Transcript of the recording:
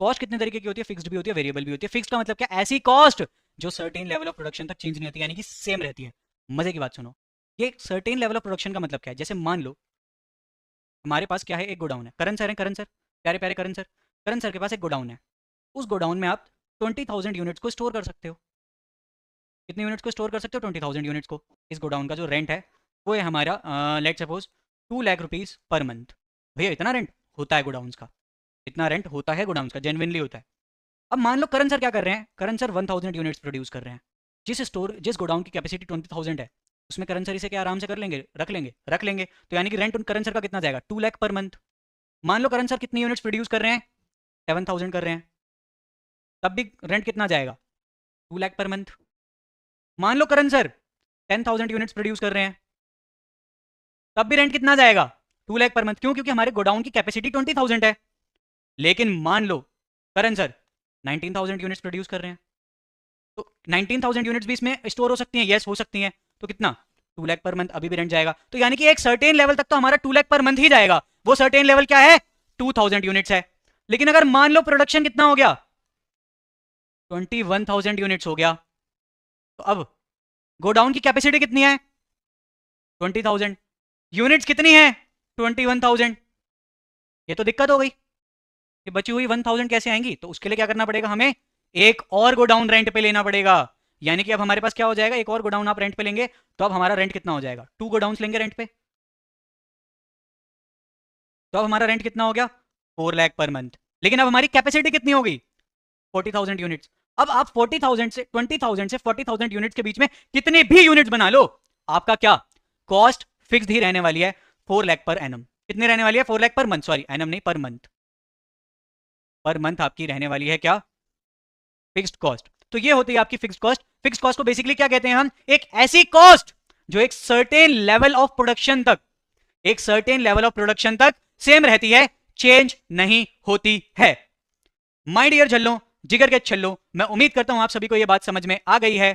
Cost कितने तरीके की होती है, फिक्स्ड भी होती है, वेरिएबल भी होती है। फिक्स्ड का मतलब क्या, ऐसी कॉस्ट जो सर्टेन लेवल ऑफ प्रोडक्शन तक चेंज नहीं होती, यानी कि सेम रहती है। मजे की बात सुनो, ये सर्टेन लेवल ऑफ प्रोडक्शन का मतलब क्या है, जैसे मान लो हमारे पास क्या है, एक गोडाउन है, करण सर है, करण सर, प्यारे प्यारे करण सर, करण सर के पास एक गोडाउन है। उस गोडाउन में आप 20,000 यूनिट्स को स्टोर कर सकते हो। कितने यूनिट्स को स्टोर कर सकते हो, 20,000 यूनिट्स को। इस गोडाउन का जो रेंट है वो है हमारा, let suppose 2 lakh rupees per month. भैया इतना रेंट होता है गोडाउन का, इतना रेंट होता है गोडाउन का, जेनविनली होता है। अब मान लो करण सर क्या कर रहे हैं, करण सर 1,000 यूनिट्स प्रोड्यूस कर रहे हैं। जिस गोडाउन की कैपेसिटी 20,000 है, उसमें करण सर इसे क्या आराम से कर लेंगे, रख लेंगे। तो यानी कि रेंट उन करण सर का कितना जाएगा, 2 लाख पर मंथ। मान लो करण सर कितनी यूनिट्स प्रोड्यूस कर रहे हैं, 7,000 कर रहे हैं, तब भी रेंट कितना जाएगा, 2 लाख पर मंथ। मान लो करण सर 10,000 यूनिट्स प्रोड्यूस कर रहे हैं, तब भी रेंट कितना जाएगा, 2 लाख पर मंथ। क्यों, क्योंकि हमारे गोडाउन की कैपेसिटी 20,000 है। लेकिन मान लो करण सर 19,000 यूनिट्स प्रोड्यूस कर रहे हैं, तो 19,000 यूनिट्स भी इसमें स्टोर हो सकती हैं, यस हो सकती हैं। तो कितना, 2 लाख पर मंथ, अभी भी रेंट जाएगा। तो यानी कि एक सर्टेन लेवल तक तो हमारा 2 लाख पर मंथ ही जाएगा। वो सर्टेन लेवल क्या है, 2,000 यूनिट्स है। लेकिन अगर मान लो प्रोडक्शन कितना हो गया, 21,000 यूनिट्स हो गया, तो अब गोडाउन की कैपेसिटी कितनी है, 20,000, यूनिट्स कितनी है, 21,000। ये तो दिक्कत हो गई, ये बची हुई 1,000 कैसे आएंगी। तो उसके लिए क्या करना पड़ेगा, हमें एक और गोडाउन रेंट पे लेना पड़ेगा। यानी कि अब हमारे पास क्या हो जाएगा, एक और गोडाउन आप रेंट पे लेंगे, तो अब हमारा रेंट कितना हो जाएगा, 2 गोडाउन लेंगे रेंट पे, तो अब हमारा रेंट कितना हो गया, 4 लाख पर मंथ। लेकिन अब हमारी कैपेसिटी कितनी हो गई, 40,000 यूनिट्स। अब आप 40,000 से 20,000 से 40,000 यूनिट्स के बीच में कितने भी यूनिट्स बना लो, आपका क्या, कॉस्ट फिक्स ही रहने वाली है, 4 लाख पर एनम। कितनी रहने वाली है, 4 lakh per month, sorry annum नहीं, पर मंथ। पर मंथ आपकी रहने वाली है क्या, फिक्स्ड कॉस्ट। तो ये होती है आपकी फिक्स्ड कॉस्ट। फिक्स्ड कॉस्ट को बेसिकली क्या कहते हैं हम, एक ऐसी कॉस्ट जो एक सर्टेन लेवल ऑफ प्रोडक्शन तक, एक सर्टेन लेवल ऑफ प्रोडक्शन तक सेम रहती है, चेंज नहीं होती है। माय डियर झल्लो, जिगर के छल्लो, मैं उम्मीद करता हूं आप सभी को यह बात समझ में आ गई है।